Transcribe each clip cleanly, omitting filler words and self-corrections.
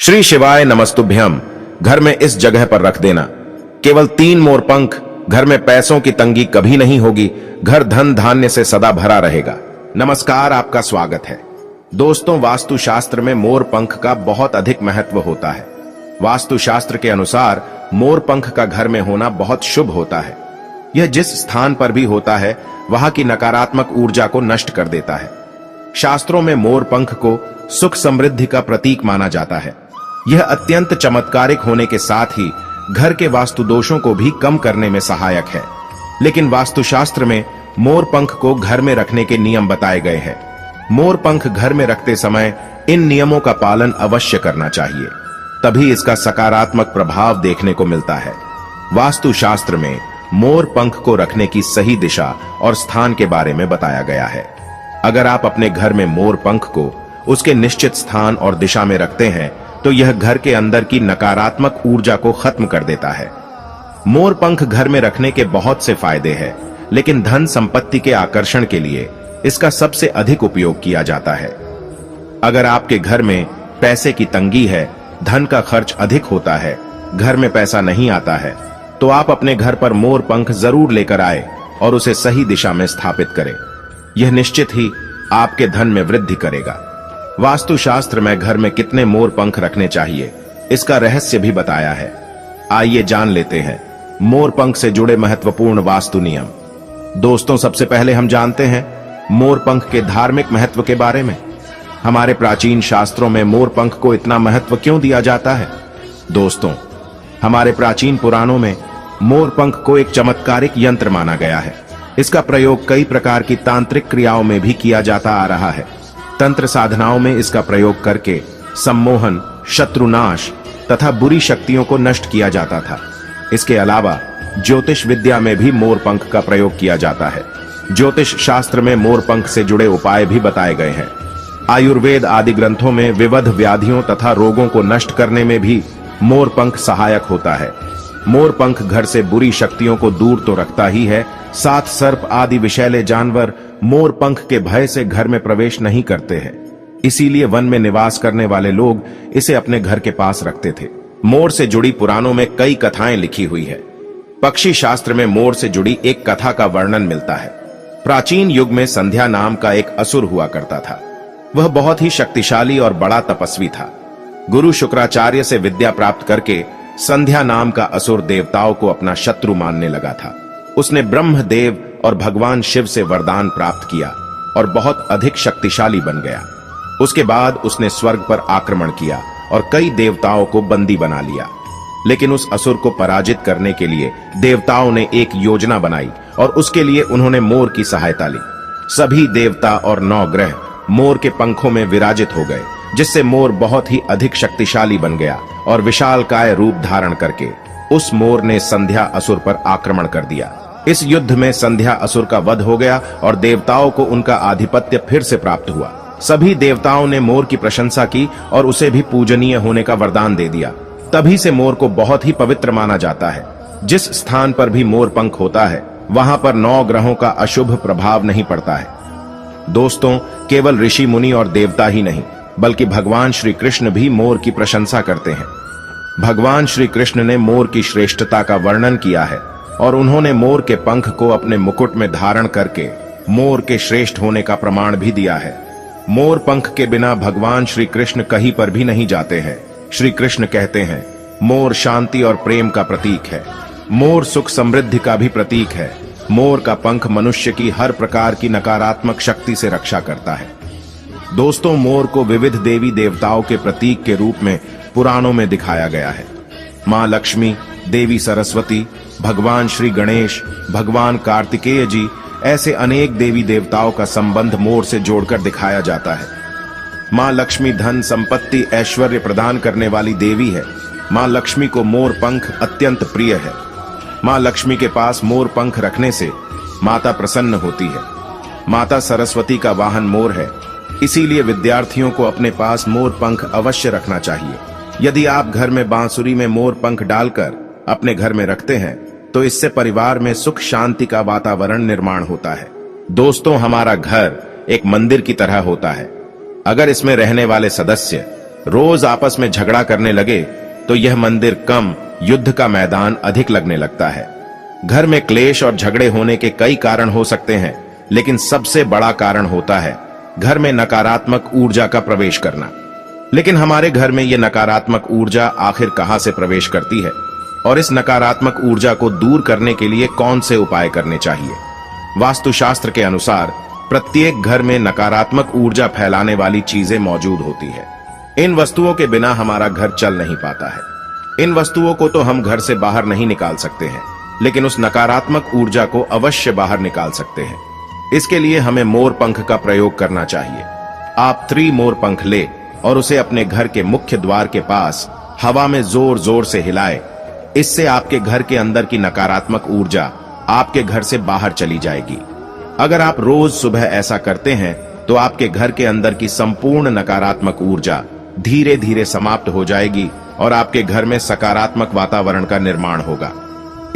श्री शिवाय नमस्तुभ्यम। घर में इस जगह पर रख देना। केवल 3 मोरपंख। घर में पैसों की तंगी कभी नहीं होगी। घर धन धान्य से सदा भरा रहेगा। नमस्कार, आपका स्वागत है। दोस्तों, वास्तुशास्त्र में मोरपंख का बहुत अधिक महत्व होता है। वास्तुशास्त्र के अनुसार मोरपंख का घर में होना बहुत शुभ होता है। यह जिस स्थान पर भी होता है वहां की नकारात्मक ऊर्जा को नष्ट कर देता है। शास्त्रों में मोरपंख को सुख समृद्धि का प्रतीक माना जाता है। यह अत्यंत चमत्कारिक होने के साथ ही घर के वास्तु दोषों को भी कम करने में सहायक है। लेकिन वास्तुशास्त्र में मोरपंख को घर में रखने के नियम बताए गए हैं। मोरपंख घर में रखते समय इन नियमों का पालन अवश्य करना चाहिए, तभी इसका सकारात्मक प्रभाव देखने को मिलता है। वास्तुशास्त्र में मोरपंख को रखने की सही दिशा और स्थान के बारे में बताया गया है। अगर आप अपने घर में मोरपंख को उसके निश्चित स्थान और दिशा में रखते हैं तो यह घर के अंदर की नकारात्मक ऊर्जा को खत्म कर देता है। मोरपंख घर में रखने के बहुत से फायदे हैं, लेकिन धन संपत्ति के आकर्षण के लिए इसका सबसे अधिक उपयोग किया जाता है। अगर आपके घर में पैसे की तंगी है, धन का खर्च अधिक होता है, घर में पैसा नहीं आता है, तो आप अपने घर पर मोरपंख जरूर लेकर आए और उसे सही दिशा में स्थापित करें। यह निश्चित ही आपके धन में वृद्धि करेगा। वास्तुशास्त्र में घर में कितने मोरपंख रखने चाहिए, इसका रहस्य भी बताया है। आइए जान लेते हैं मोरपंख से जुड़े महत्वपूर्ण वास्तु नियम। दोस्तों, सबसे पहले हम जानते हैं मोरपंख के धार्मिक महत्व के बारे में। हमारे प्राचीन शास्त्रों में मोरपंख को इतना महत्व क्यों दिया जाता है? दोस्तों, हमारे प्राचीन पुराणों में मोरपंख को एक चमत्कारिक यंत्र माना गया है। इसका प्रयोग कई प्रकार की तांत्रिक क्रियाओं में भी किया जाता आ रहा है। तंत्र साधनाओं में इसका प्रयोग करके सम्मोहन, शत्रुनाश तथा बुरी शक्तियों को नष्ट किया जाता था। इसके अलावा ज्योतिष विद्या में भी मोरपंख का प्रयोग किया जाता है। ज्योतिष शास्त्र में मोरपंख से जुड़े उपाय भी बताए गए हैं। आयुर्वेद आदि ग्रंथों में विविध व्याधियों तथा रोगों को नष्ट करने में भी मोरपंख सहायक होता है। मोरपंख घर से बुरी शक्तियों को दूर तो रखता ही है, साथ सर्प आदि विषैले जानवर मोरपंख के भय से घर में प्रवेश नहीं करते हैं। इसीलिए वन में निवास करने वाले लोग इसे अपने घर के पास रखते थे। मोर से जुड़ी पुराणों में कई कथाएं लिखी हुई है। पक्षी शास्त्र में मोर से जुड़ी एक कथा का वर्णन मिलता है। प्राचीन युग में संध्या नाम का एक असुर हुआ करता था। वह बहुत ही शक्तिशाली और बड़ा तपस्वी था। गुरु शुक्राचार्य से विद्या प्राप्त करके संध्या नाम का असुर देवताओं को अपना शत्रु मानने लगा था। उसने ब्रह्मदेव और भगवान शिव से वरदान प्राप्त किया और बहुत अधिक शक्तिशाली बन गया। उसके बाद उसने स्वर्ग पर आक्रमण किया और कई देवताओं को बंदी बना लिया। लेकिन उस असुर को पराजित करने के लिए देवताओं ने एक योजना बनाई और उसके लिए उन्होंने मोर की सहायता ली। सभी देवता और 9 ग्रह मोर के पंखों में विराजित हो गए, जिससे मोर बहुत ही अधिक शक्तिशाली बन गया और विशालकाय रूप धारण करके उस मोर ने संध्या असुर पर आक्रमण कर दिया। इस युद्ध में संध्या असुर का वध हो गया और देवताओं को उनका आधिपत्य फिर से प्राप्त हुआ। सभी देवताओं ने मोर की प्रशंसा की और उसे भी पूजनीय होने का वरदान दे दिया। तभी से मोर को बहुत ही पवित्र माना जाता है। जिस स्थान पर भी मोर पंख होता है वहां पर 9 ग्रहों का अशुभ प्रभाव नहीं पड़ता है। दोस्तों, केवल ऋषि मुनि और देवता ही नहीं, बल्कि भगवान श्री कृष्ण भी मोर की प्रशंसा करते हैं। भगवान श्री कृष्ण ने मोर की श्रेष्ठता का वर्णन किया है और उन्होंने मोर के पंख को अपने मुकुट में धारण करके मोर के श्रेष्ठ होने का प्रमाण भी दिया है। मोर पंख के बिना भगवान श्री कृष्ण कहीं पर भी नहीं जाते हैं। श्री कृष्ण कहते हैं, मोर शांति और प्रेम का प्रतीक है। मोर सुख समृद्धि का भी प्रतीक है। मोर का पंख मनुष्य की हर प्रकार की नकारात्मक शक्ति से रक्षा करता है। दोस्तों, मोर को विविध देवी देवताओं के प्रतीक के रूप में पुराणों में दिखाया गया है। मां लक्ष्मी, देवी सरस्वती, भगवान श्री गणेश, भगवान कार्तिकेय जी, ऐसे अनेक देवी देवताओं का संबंध मोर से जोड़कर दिखाया जाता है। मां लक्ष्मी धन संपत्ति ऐश्वर्य प्रदान करने वाली देवी है। मां लक्ष्मी को मोर पंख अत्यंत प्रिय है। मां लक्ष्मी के पास मोर पंख रखने से माता प्रसन्न होती है। माता सरस्वती का वाहन मोर है, इसीलिए विद्यार्थियों को अपने पास मोर पंख अवश्य रखना चाहिए। यदि आप घर में बांसुरी में मोर पंख डालकर अपने घर में रखते हैं तो इससे परिवार में सुख शांति का वातावरण निर्माण होता है। दोस्तों, हमारा घर एक मंदिर की तरह होता है। अगर इसमें रहने वाले सदस्य रोज आपस में झगड़ा करने लगे तो यह मंदिर कम, युद्ध का मैदान अधिक लगने लगता है। घर में क्लेश और झगड़े होने के कई कारण हो सकते हैं, लेकिन सबसे बड़ा कारण होता है घर में नकारात्मक ऊर्जा का प्रवेश करना। लेकिन हमारे घर में यह नकारात्मक ऊर्जा आखिर कहां से प्रवेश करती है और इस नकारात्मक ऊर्जा को दूर करने के लिए कौन से उपाय करने चाहिए? वास्तुशास्त्र के अनुसार प्रत्येक घर में नकारात्मक ऊर्जा फैलाने वाली चीजें मौजूद होती है। इन वस्तुओं के बिना हमारा घर चल नहीं पाता है। इन वस्तुओं को तो हम घर से बाहर नहीं निकाल सकते हैं, लेकिन उस नकारात्मक ऊर्जा को अवश्य बाहर निकाल सकते हैं। इसके लिए हमें मोर पंख का प्रयोग करना चाहिए। आप मोर पंख ले और उसे अपने घर के मुख्य द्वार के पास हवा में जोर जोर से हिलाए। इससे आपके घर के अंदर की नकारात्मक ऊर्जा आपके घर से बाहर चली जाएगी। अगर आप रोज सुबह ऐसा करते हैं तो आपके घर के अंदर की संपूर्ण नकारात्मक ऊर्जा धीरे धीरे समाप्त हो जाएगी और आपके घर में सकारात्मक वातावरण का निर्माण होगा।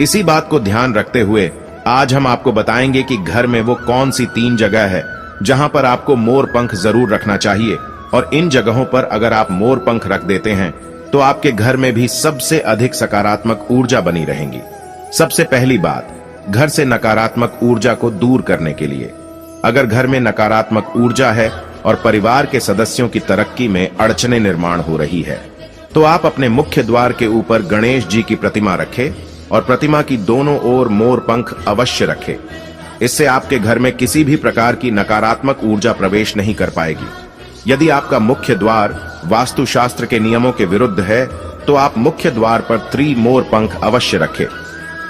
इसी बात को ध्यान रखते हुए आज हम आपको बताएंगे कि घर में वो कौन सी 3 जगह है जहां पर आपको मोर पंख जरूर रखना चाहिए, और इन जगहों पर अगर आप मोर पंख रख देते हैं तो आपके घर में भी सबसे अधिक सकारात्मक ऊर्जा बनी रहेंगी। सबसे पहली बात, घर से नकारात्मक ऊर्जा को दूर करने के लिए अगर घर में नकारात्मक ऊर्जा है और परिवार के सदस्यों की तरक्की में अड़चने निर्माण हो रही है, तो आप अपने मुख्य द्वार के ऊपर गणेश जी की प्रतिमा रखें और प्रतिमा की दोनों ओर मोर पंख अवश्य रखें। इससे आपके घर में किसी भी प्रकार की नकारात्मक ऊर्जा प्रवेश नहीं कर पाएगी। यदि आपका मुख्य द्वार वास्तुशास्त्र के नियमों के विरुद्ध है तो आप मुख्य द्वार पर मोर पंख अवश्य रखें।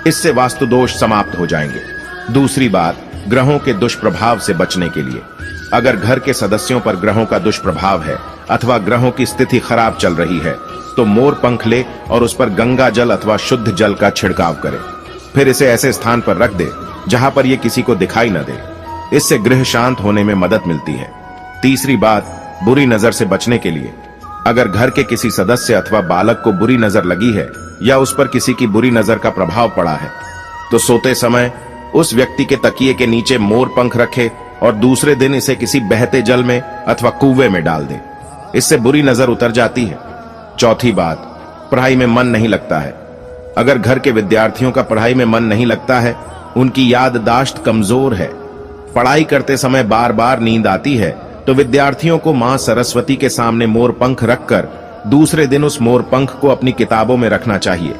इससे वास्तु दोष समाप्त हो जाएंगे। दूसरी बात, ग्रहों के दुष्प्रभाव से बचने के लिए अगर घर के सदस्यों पर ग्रहों का दुष्प्रभाव है अथवा ग्रहों की स्थिति खराब चल रही है तो मोर पंख ले और उस पर गंगा जल अथवा शुद्ध जल का छिड़काव करें। फिर इसे ऐसे स्थान पर रख दे जहां पर यह किसी को दिखाई न दे। इससे गृह शांत होने में मदद मिलती है। तीसरी बात, बुरी नजर से बचने के लिए अगर घर के किसी सदस्य अथवा बालक को बुरी नजर लगी है या उस पर किसी की बुरी नजर का प्रभाव पड़ा है तो सोते समय उस व्यक्ति के तकिए के नीचे मोर पंख रखे और दूसरे दिन इसे किसी बहते जल में अथवा कुएं में डाल दे। इससे बुरी नजर उतर जाती है। चौथी बात, पढ़ाई में मन नहीं लगता है। अगर घर के विद्यार्थियों का पढ़ाई में मन नहीं लगता है, उनकी याददाश्त कमजोर है, पढ़ाई करते समय बार बार नींद आती है, तो विद्यार्थियों को मां सरस्वती के सामने मोर पंख रखकर दूसरे दिन उस मोर पंख को अपनी किताबों में रखना चाहिए।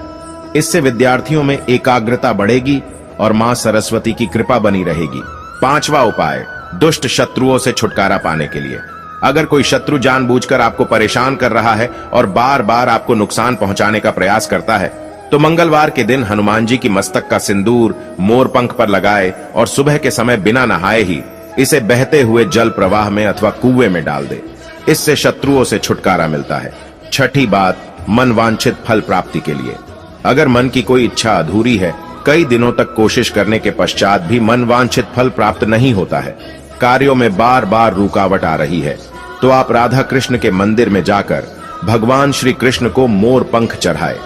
इससे विद्यार्थियों में एकाग्रता बढ़ेगी और मां सरस्वती की कृपा बनी रहेगी। 5वां उपाय, दुष्ट शत्रुओं से छुटकारा पाने के लिए अगर कोई शत्रु जानबूझकर आपको परेशान कर रहा है और बार बार आपको नुकसान पहुंचाने का प्रयास करता है तो मंगलवार के दिन हनुमान जी की मस्तक का सिंदूर मोर पंख पर लगाए और सुबह के समय बिना नहाए ही इसे बहते हुए जल प्रवाह में अथवा कुएं में डाल दे। इससे शत्रुओं से छुटकारा मिलता है। छठी बात, मन वांछित फल प्राप्ति के लिए अगर मन की कोई इच्छा अधूरी है, कई दिनों तक कोशिश करने के पश्चात भी मन वांछित फल प्राप्त नहीं होता है, कार्यों में बार बार रुकावट आ रही है, तो आप राधा कृष्ण के मंदिर में जाकर भगवान श्री कृष्ण को मोर पंख चढ़ाए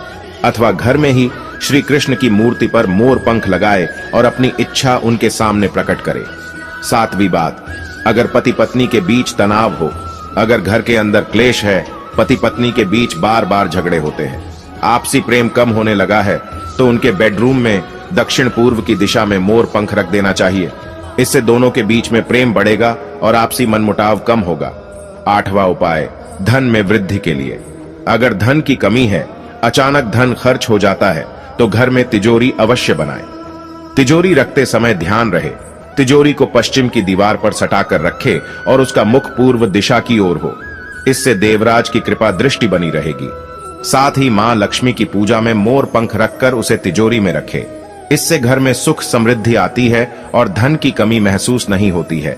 अथवा घर में ही श्री कृष्ण की मूर्ति पर मोर पंख लगाए और अपनी इच्छा उनके सामने प्रकट करे। 7वीं बात, अगर पति पत्नी के बीच तनाव हो, अगर घर के अंदर क्लेश है, पति पत्नी के बीच बार बार झगड़े होते हैं, आपसी प्रेम कम होने लगा है, तो उनके बेडरूम में दक्षिण पूर्व की दिशा में मोर पंख रख देना चाहिए। इससे दोनों के बीच में प्रेम बढ़ेगा और आपसी मनमुटाव कम होगा। 8वां उपाय, धन में वृद्धि के लिए अगर धन की कमी है, अचानक धन खर्च हो जाता है, तो घर में तिजोरी अवश्य बनाएं। तिजोरी रखते समय ध्यान रहे तिजोरी को पश्चिम की दीवार पर सटाकर रखे और उसका मुख पूर्व दिशा की ओर हो। इससे देवराज की कृपा दृष्टि बनी रहेगी। साथ ही मां लक्ष्मी की पूजा में मोर पंख रखकर उसे तिजोरी में रखे। इससे घर में सुख समृद्धि आती है और धन की कमी महसूस नहीं होती है।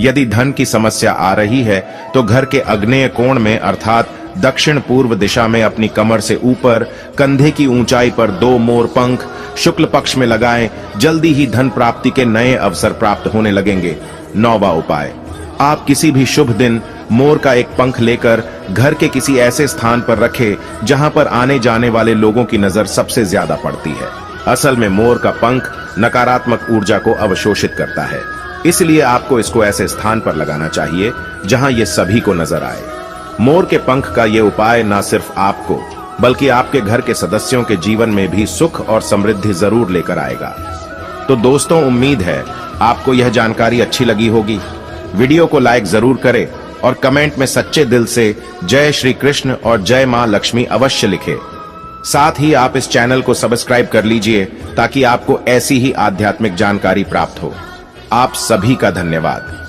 यदि धन की समस्या आ रही है तो घर के आग्नेय कोण में अर्थात दक्षिण पूर्व दिशा में अपनी कमर से ऊपर कंधे की ऊंचाई पर 2 मोर पंख शुक्ल पक्ष में लगाएं। जल्दी ही धन प्राप्ति के नए अवसर प्राप्त होने लगेंगे। 9वां उपाय, आप किसी भी शुभ दिन मोर का एक पंख लेकर घर के किसी ऐसे स्थान पर रखें जहां पर आने जाने वाले लोगों की नजर सबसे ज्यादा पड़ती है। असल में मोर का पंख नकारात्मक ऊर्जा को अवशोषित करता है, इसलिए आपको इसको ऐसे स्थान पर लगाना चाहिए जहां ये सभी को नजर आए। मोर के पंख का ये उपाय न सिर्फ आपको बल्कि आपके घर के सदस्यों के जीवन में भी सुख और समृद्धि जरूर लेकर आएगा। तो दोस्तों, उम्मीद है आपको यह जानकारी अच्छी लगी होगी। वीडियो को लाइक जरूर करें और कमेंट में सच्चे दिल से जय श्री कृष्ण और जय मां लक्ष्मी अवश्य लिखें। साथ ही आप इस चैनल को सब्सक्राइब कर लीजिए ताकि आपको ऐसी ही आध्यात्मिक जानकारी प्राप्त हो। आप सभी का धन्यवाद।